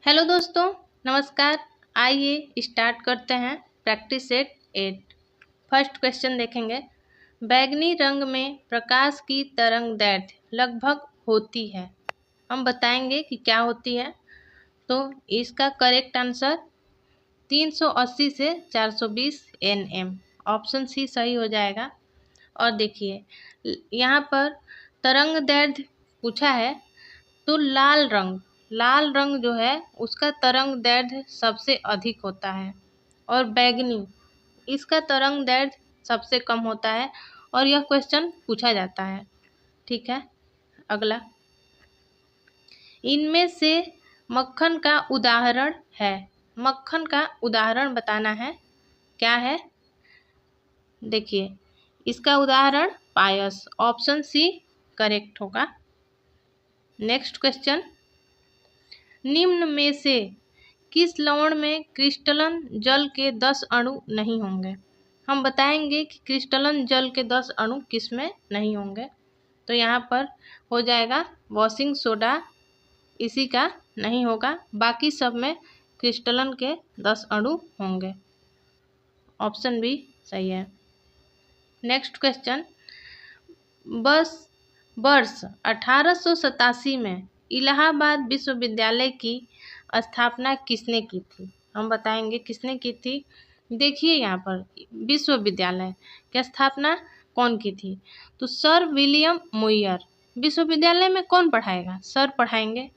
Hello दोस्तों, नमस्कार। आइए स्टार्ट करते हैं प्रैक्टिस सेट 8। फर्स्ट क्वेश्चन देखेंगे। बैंगनी रंग में प्रकाश की तरंग दैर्ध्य लगभग होती है। हम बताएंगे कि क्या होती है। तो इसका करेक्ट आंसर 380 से 420 nm, ऑप्शन सी सही हो जाएगा। और देखिए यहाँ पर तरंग दैर्ध्य पूछा है, तो लाल रंग जो है उसका तरंग दैर्ध्य सबसे अधिक होता है और बैंगनी इसका तरंग दैर्ध्य सबसे कम होता है, और यह क्वेश्चन पूछा जाता है। ठीक है, अगला। इनमें से मक्खन का उदाहरण है। मक्खन का उदाहरण बताना है, क्या है? देखिए इसका उदाहरण पायस, ऑप्शन सी करेक्ट होगा। Next question. निम्न में से किस लवण में क्रिस्टलन जल के 10 अणु नहीं होंगे? हम बताएंगे कि क्रिस्टलन जल के 10 अणु किस में नहीं होंगे। तो यहाँ पर हो जाएगा वॉशिंग सोडा, इसी का नहीं होगा, बाकी सब में क्रिस्टलन के 10 अणु होंगे। ऑप्शन बी सही है। Next question. वर्ष 1887 में इलाहाबाद विश्वविद्यालय की स्थापना किसने की थी? हम बताएंगे किसने की थी। देखिए यहाँ पर विश्वविद्यालय की स्थापना कौन की थी? तो सर विलियम मुयर। विश्वविद्यालय में कौन पढ़ाएगा? सर पढ़ाएंगे,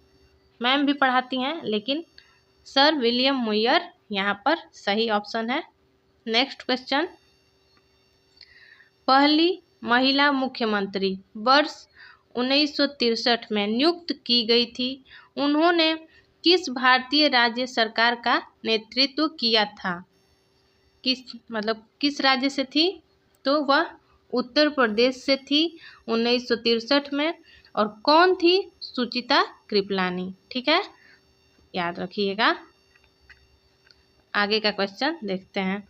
मैम भी पढ़ाती हैं, लेकिन सर विलियम मुयर यहाँ पर सही ऑप्शन है। Next question. पहली महिला मुख्यमंत्री वर्ष 1963 में नियुक्त की गई थी। उन्होंने किस भारतीय राज्य सरकार का नेतृत्व किया था? किस राज्य से थी? तो वह उत्तर प्रदेश से थी 1963 में। और कौन थी? सुचिता कृपलानी। ठीक है, याद रखिएगा। आगे का क्वेश्चन देखते हैं।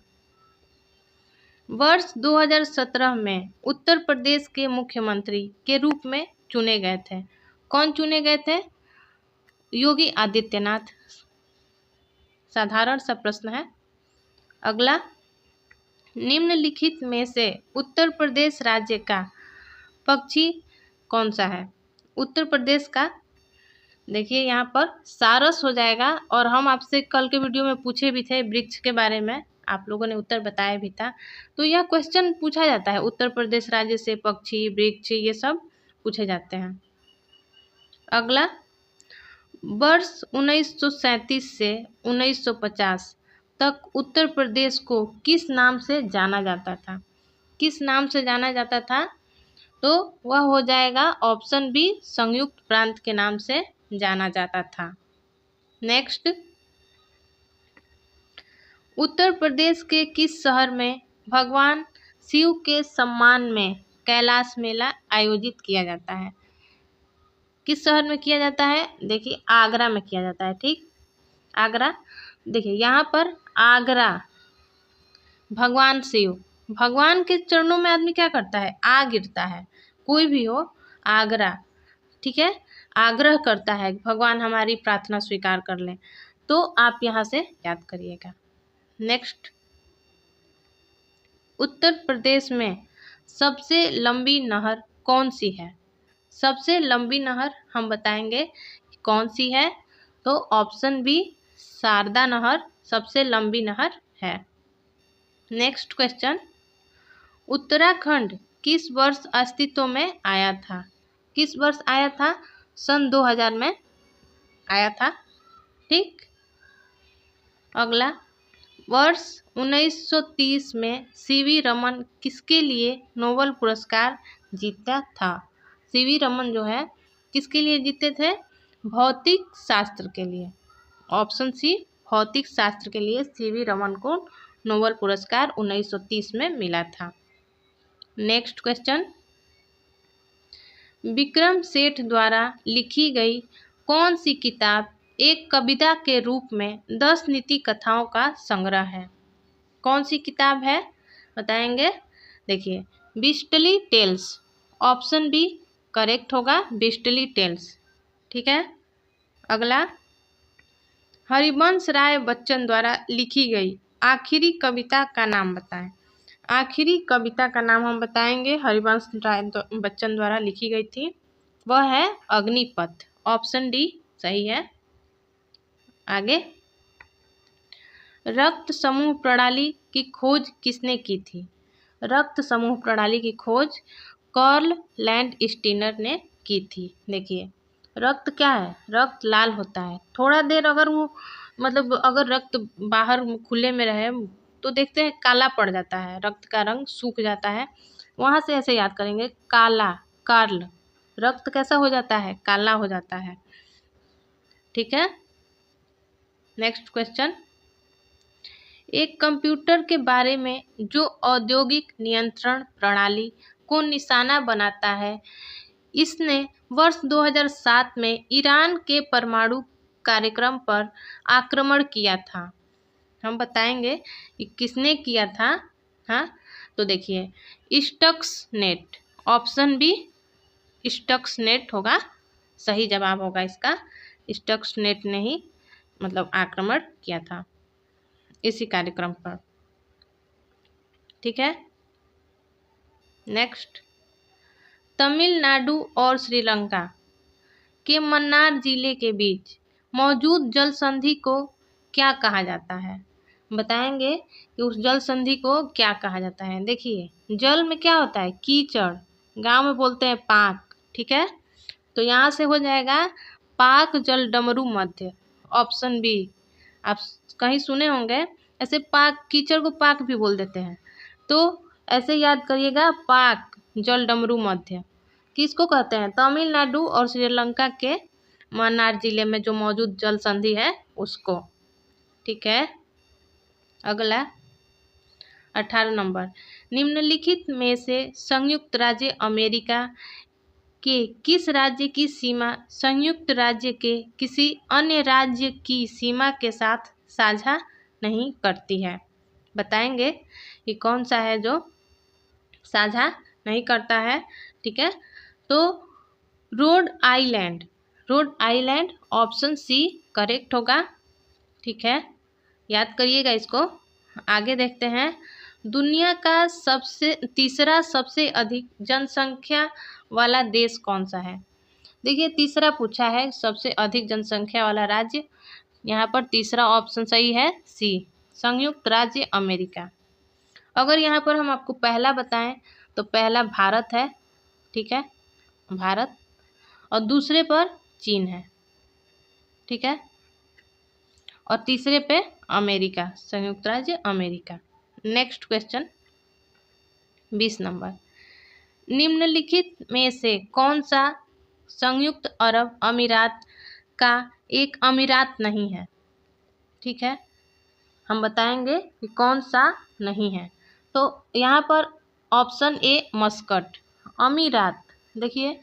वर्ष 2017 में उत्तर प्रदेश के मुख्यमंत्री के रूप में चुने गए थे। कौन चुने गए थे? योगी आदित्यनाथ। साधारण सा प्रश्न है। अगला। निम्नलिखित में से उत्तर प्रदेश राज्य का पक्षी कौन सा है? उत्तर प्रदेश का देखिए यहाँ पर सारस हो जाएगा। और हम आपसे कल के वीडियो में पूछे भी थे वृक्ष के बारे में, आप लोगों ने उत्तर बताया भी था। तो यह क्वेश्चन पूछा जाता है, उत्तर प्रदेश राज्य से पक्षी, वृक्ष, ये सब पूछे जाते हैं। अगला। वर्ष 1937 से 1950 तक उत्तर प्रदेश को किस नाम से जाना जाता था? किस नाम से जाना जाता था? तो वह हो जाएगा ऑप्शन बी, संयुक्त प्रांत के नाम से जाना जाता था। नेक्स्ट। उत्तर प्रदेश के किस शहर में भगवान शिव के सम्मान में कैलाश मेला आयोजित किया जाता है? किस शहर में किया जाता है? देखिए आगरा में किया जाता है। ठीक, आगरा। देखिए यहाँ पर आगरा, भगवान शिव, भगवान के चरणों में आदमी क्या करता है? आ गिरता है, कोई भी हो, आगरा। ठीक है, आग्रह करता है भगवान हमारी प्रार्थना स्वीकार कर लें। तो आप यहाँ से याद करिएगा। नेक्स्ट। उत्तर प्रदेश में सबसे लंबी नहर कौन सी है? सबसे लंबी नहर हम बताएंगे कौन सी है। तो ऑप्शन बी, शारदा नहर सबसे लंबी नहर है। Next question. उत्तराखंड किस वर्ष अस्तित्व में आया था? किस वर्ष आया था? सन 2000 में आया था। ठीक, अगला। वर्ष 1930 में सीवी रमन किसके लिए नोबेल पुरस्कार जीता था? सीवी रमन जो है किसके लिए जीते थे? भौतिक शास्त्र के लिए। ऑप्शन सी, भौतिक शास्त्र के लिए सीवी रमन को नोबेल पुरस्कार 1930 में मिला था। Next question. विक्रम सेठ द्वारा लिखी गई कौन सी किताब एक कविता के रूप में 10 नीति कथाओं का संग्रह है? कौन सी किताब है बताएंगे। देखिए beastly tales, option B correct होगा, बीस्टली टेल्स। ठीक है, अगला। हरिवंश राय बच्चन द्वारा लिखी गई आखिरी कविता का नाम बताएं। आखिरी कविता का नाम हम बताएंगे हरिवंश राय बच्चन द्वारा लिखी गई थी, वह है अग्निपथ। ऑप्शन डी सही है। आगे, रक्त समूह प्रणाली की खोज किसने की थी? रक्त समूह प्रणाली की खोज कार्ल लैंडस्टीनर ने की थी। देखिए, रक्त क्या है? रक्त लाल होता है। थोड़ा देर अगर वो मतलब अगर रक्त बाहर खुले में रहे तो देखते हैं काला पड़ जाता है, रक्त का रंग सूख जाता है। वहाँ से ऐसे याद करेंगे, काला, कार्ल, रक्त कैसा हो जाता है? काला हो जाता है। ठीक है, नेक्स्ट क्वेश्चन, एक कंप्यूटर के बारे में जो औद्योगिक नियंत्रण प्रणाली को निशाना बनाता है, इसने वर्ष 2007 में ईरान के परमाणु कार्यक्रम पर आक्रमण किया था। हम बताएंगे कि किसने किया था। हाँ, तो देखिए, स्टक्सनेट। ऑप्शन बी स्टक्सनेट होगा, सही जवाब होगा इसका। स्टक्सनेट ने ही मतलब आक्रमण किया था इसी कार्यक्रम पर। ठीक है, नेक्स्ट, तमिलनाडु और श्रीलंका के मन्नार जिले के बीच मौजूद जल संधि को क्या कहा जाता है? बताएंगे कि उस जल संधि को क्या कहा जाता है। देखिए, जल में क्या होता है? कीचड़, गांव में बोलते हैं पाक। ठीक है, तो यहाँ से हो जाएगा पाक जल डमरू मध्य। Option B. आप कहीं सुने होंगे ऐसे, पाक, कीचड़ को पाक भी बोल देते हैं, तो ऐसे याद करिएगा, पाक जल डमरू मध्य किसको कहते हैं? तमिलनाडु और श्रीलंका के मन्नार जिले में जो मौजूद जल संधि है उसको। ठीक है, अगला 18 नंबर, निम्नलिखित में से संयुक्त राज्य अमेरिका के किस राज्य की सीमा संयुक्त राज्य के किसी अन्य राज्य की सीमा के साथ साझा नहीं करती है? बताएंगे कि कौन सा है जो साझा नहीं करता है। ठीक है, तो Rhode Island, Rhode Island option C correct होगा। ठीक है, याद करिएगा इसको। आगे देखते हैं, दुनिया का तीसरा सबसे अधिक जनसंख्या वाला देश कौन सा है? देखिए, तीसरा पूछा है, सबसे अधिक जनसंख्या वाला राज्य। यहाँ पर तीसरा ऑप्शन सही है, सी, संयुक्त राज्य अमेरिका। अगर यहाँ पर हम आपको पहला बताएं तो पहला भारत है। ठीक है, भारत, और दूसरे पर चीन है। ठीक है, और तीसरे पे अमेरिका, संयुक्त राज्य अमेरिका। नेक्स्ट क्वेश्चन 20 नंबर, निम्नलिखित में से कौन सा संयुक्त अरब अमीरात का एक अमीरात नहीं है? ठीक है, हम बताएंगे कि कौन सा नहीं है। तो यहाँ पर ऑप्शन ए मस्कट, अमीरात। देखिए,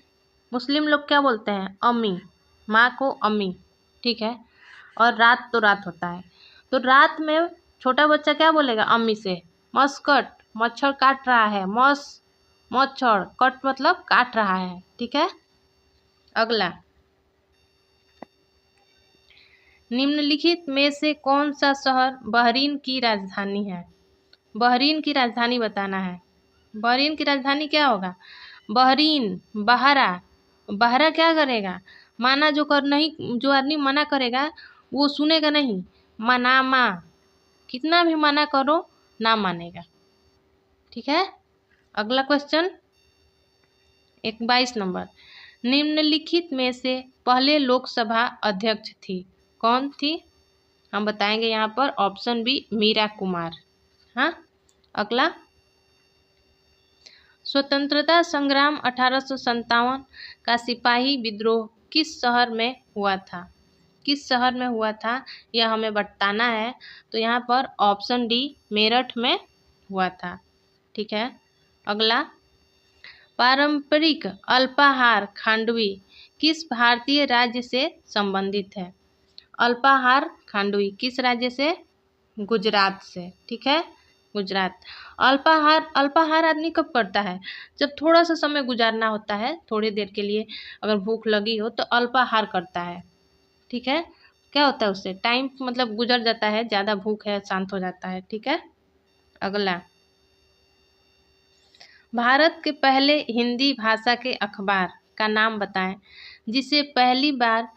मुस्लिम लोग क्या बोलते हैं? अम्मी, माँ को अम्मी। ठीक है, और रात तो रात होता है, तो रात में छोटा बच्चा क्या बोलेगा अम्मी से? मस्कट, मच्छर काट रहा है। मच्छर, कट मतलब काट रहा है। ठीक है, अगला, निम्नलिखित में से कौन सा शहर बहरीन की राजधानी है? बहरीन की राजधानी बताना है। बहरीन की राजधानी क्या होगा? बहरीन, बहरा। बहरा क्या करेगा? माना जो कर नहीं, जो आदमी मना करेगा वो सुनेगा नहीं। मनामा, कितना भी मना करो ना मानेगा। ठीक है, अगला क्वेश्चन 22 नंबर, निम्नलिखित में से पहले लोकसभा अध्यक्ष थी, कौन थी? हम बताएंगे यहाँ पर ऑप्शन बी मीरा कुमार। हाँ, अगला, स्वतंत्रता संग्राम 1857 का सिपाही विद्रोह किस शहर में हुआ था? किस शहर में हुआ था यह हमें बताना है। तो यहाँ पर ऑप्शन डी मेरठ में हुआ था। ठीक है, अगला, पारंपरिक अल्पाहार खांडवी किस भारतीय राज्य से संबंधित है? अल्पाहार खांडवी किस राज्य से? गुजरात से। ठीक है, गुजरात। अल्पाहार आदमी कब करता है? जब थोड़ा सा समय गुजारना होता है, थोड़ी देर के लिए अगर भूख लगी हो तो अल्पाहार करता है। ठीक है, क्या होता है उससे, टाइम मतलब गुजर जाता है, ज़्यादा भूख है शांत हो जाता है। ठीक है, अगला, भारत के पहले हिंदी भाषा के अखबार का नाम बताएं जिसे पहली बार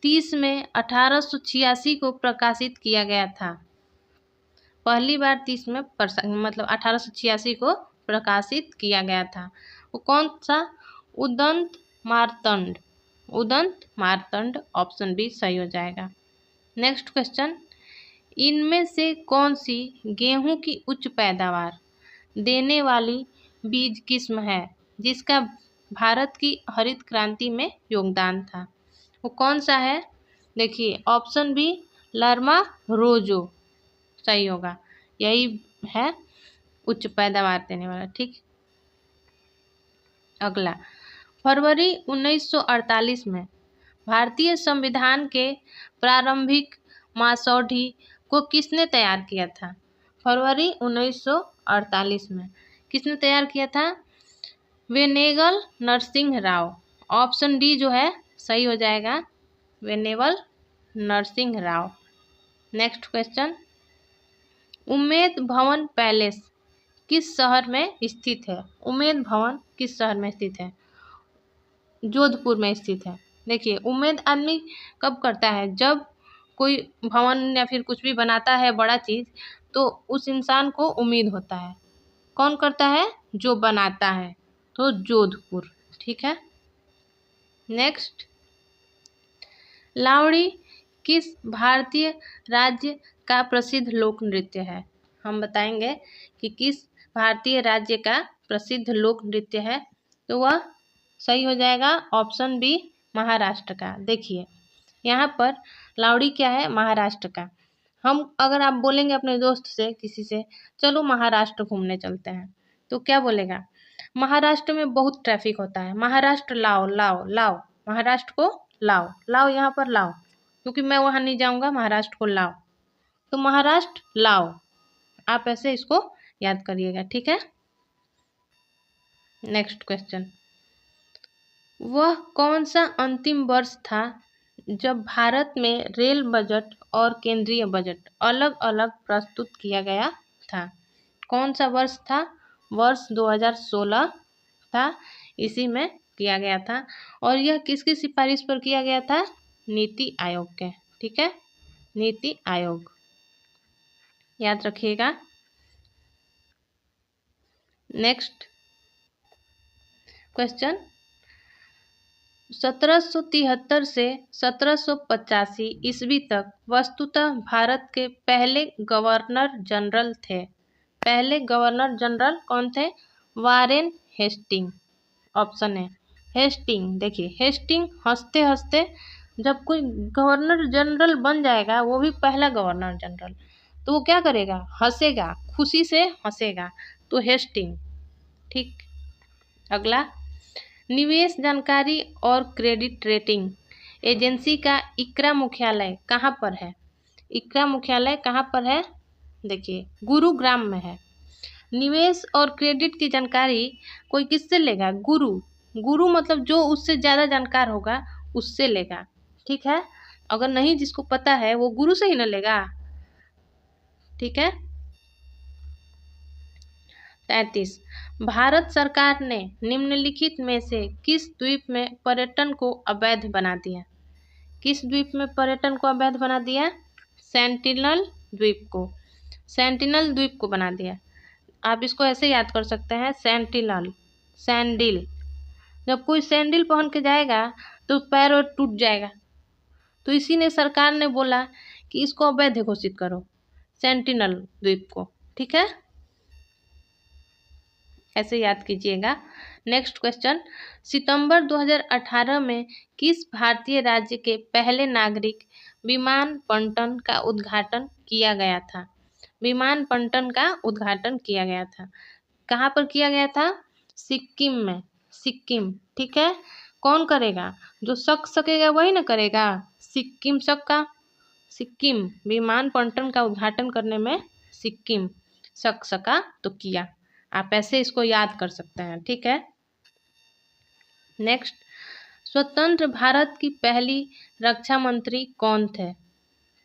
30 में 1886 को प्रकाशित किया गया था। पहली बार 30 में मतलब 1886 को प्रकाशित किया गया था। वो कौन सा, उदंत मार्तंड। उदंत मार्तंड, ऑप्शन बी सही हो जाएगा। नेक्स्ट क्वेश्चन, इनमें से कौन सी गेहूं की उच्च पैदावार देने वाली बीज किस्म है जिसका भारत की हरित क्रांति में योगदान था? वो कौन सा है? देखिए, ऑप्शन बी लर्मा रोजो सही होगा, यही है उच्च पैदावार देने वाला। ठीक, अगला, फरवरी 1948 में भारतीय संविधान के प्रारंभिक मसौढ़े को किसने तैयार किया था? फरवरी 1948 में किसने तैयार किया था? वेनेगल नरसिंह राव, ऑप्शन डी जो है सही हो जाएगा, वेनेगल नरसिंह राव। नेक्स्ट क्वेश्चन, उम्मेद भवन पैलेस किस शहर में स्थित है? उम्मेद भवन किस शहर में स्थित है? जोधपुर में स्थित है। देखिए, उम्मीद आदमी कब करता है, जब कोई भवन या फिर कुछ भी बनाता है बड़ा चीज़, तो उस इंसान को उम्मीद होता है। कौन करता है? जो बनाता है, तो जोधपुर। ठीक है, नेक्स्ट, लावड़ी किस भारतीय राज्य का प्रसिद्ध लोक नृत्य है? हम बताएंगे कि किस भारतीय राज्य का प्रसिद्ध लोक नृत्य है, तो वह सही हो जाएगा ऑप्शन बी महाराष्ट्र का। देखिए, यहाँ पर लावड़ी क्या है? महाराष्ट्र का। हम अगर आप बोलेंगे अपने दोस्त से, किसी से, चलो महाराष्ट्र घूमने चलते हैं, तो क्या बोलेगा? महाराष्ट्र में बहुत ट्रैफिक होता है, महाराष्ट्र लाओ लाओ लाओ, महाराष्ट्र को लाओ लाओ, यहाँ पर लाओ, क्योंकि मैं वहाँ नहीं जाऊँगा, महाराष्ट्र को लाओ। तो महाराष्ट्र लाओ, आप ऐसे इसको याद करिएगा। ठीक है, नेक्स्ट क्वेश्चन, वह कौन सा अंतिम वर्ष था जब भारत में रेल बजट और केंद्रीय बजट अलग अलग प्रस्तुत किया गया था? कौन सा वर्ष था? वर्ष 2016 था, इसी में किया गया था। और यह किसकी सिफारिश पर किया गया था? नीति आयोग के। ठीक है, नीति आयोग, याद रखिएगा। नेक्स्ट क्वेश्चन, 1773 से 1785 ईस्वी तक वस्तुतः भारत के पहले गवर्नर जनरल थे। पहले गवर्नर जनरल कौन थे? वारेन हेस्टिंग, ऑप्शन है हेस्टिंग। देखिए, हेस्टिंग हंसते हंसते जब कोई गवर्नर जनरल बन जाएगा, वो भी पहला गवर्नर जनरल, तो वो क्या करेगा? हंसेगा, खुशी से हंसेगा, तो हेस्टिंग। ठीक, अगला, निवेश जानकारी और क्रेडिट रेटिंग एजेंसी का इक्रा मुख्यालय कहाँ पर है? इक्रा मुख्यालय कहाँ पर है? देखिए, गुरुग्राम में है। निवेश और क्रेडिट की जानकारी कोई किससे लेगा? गुरु। गुरु मतलब जो उससे ज़्यादा जानकार होगा उससे लेगा। ठीक है, अगर नहीं जिसको पता है वो गुरु से ही ना लेगा। ठीक है, 33, भारत सरकार ने निम्नलिखित में से किस द्वीप में पर्यटन को अवैध बना दिया? किस द्वीप में पर्यटन को अवैध बना दिया? सेंटिनल द्वीप को। सेंटिनल द्वीप को बना दिया। आप इसको ऐसे याद कर सकते हैं, सेंटिनल, सैंडिल। जब कोई सैंडिल पहन के जाएगा तो पैर और टूट जाएगा, तो इसी ने सरकार ने बोला कि इसको अवैध घोषित करो, सेंटिनल द्वीप को। ठीक है, ऐसे याद कीजिएगा। नेक्स्ट क्वेश्चन, सितंबर 2018 में किस भारतीय राज्य के पहले नागरिक विमानपट्टन का उद्घाटन किया गया था? विमानपट्टन का उद्घाटन किया गया था। कहाँ पर किया गया था? सिक्किम में, सिक्किम। ठीक है, कौन करेगा? जो सकेगा वही ना करेगा। सिक्किम का सिक्किम विमानपट्टन का उद्घाटन करने में सिक्किम सका तो किया। आप ऐसे इसको याद कर सकते हैं। ठीक है, नेक्स्ट, स्वतंत्र भारत की पहली रक्षा मंत्री कौन थे?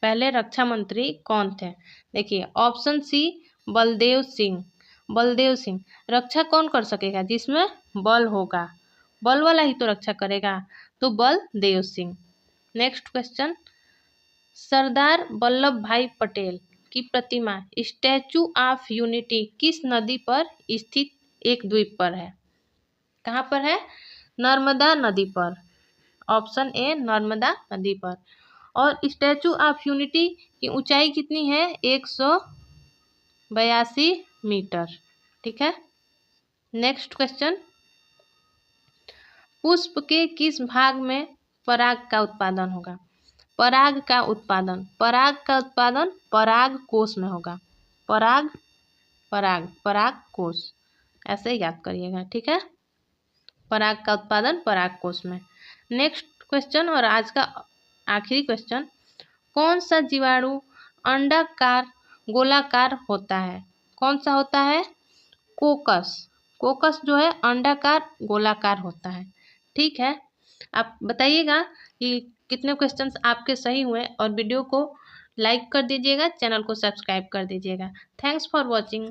पहले रक्षा मंत्री कौन थे? देखिए ऑप्शन सी बलदेव सिंह। बलदेव सिंह। रक्षा कौन कर सकेगा? जिसमें बल होगा, बल वाला ही तो रक्षा करेगा, तो बलदेव सिंह। नेक्स्ट क्वेश्चन, सरदार वल्लभ भाई पटेल की प्रतिमा स्टैचू ऑफ यूनिटी किस नदी पर स्थित एक द्वीप पर है? कहाँ पर है? नर्मदा नदी पर। ऑप्शन ए नर्मदा नदी पर। और स्टैचू ऑफ यूनिटी की ऊंचाई कितनी है? 182 मीटर। ठीक है। नेक्स्ट क्वेश्चन, पुष्प के किस भाग में पराग का उत्पादन होगा? पराग का उत्पादन पराग कोश में होगा। पराग कोश, ऐसे ही याद करिएगा। ठीक है, पराग का उत्पादन पराग कोश में। नेक्स्ट क्वेश्चन और आज का आखिरी क्वेश्चन, कौन सा जीवाणु अंडाकार गोलाकार होता है? कौन सा होता है? कोकस जो है अंडाकार गोलाकार होता है। ठीक है, आप बताइएगा कि कितने क्वेश्चंस आपके सही हुए और वीडियो को लाइक कर दीजिएगा, चैनल को सब्सक्राइब कर दीजिएगा। Thanks for watching.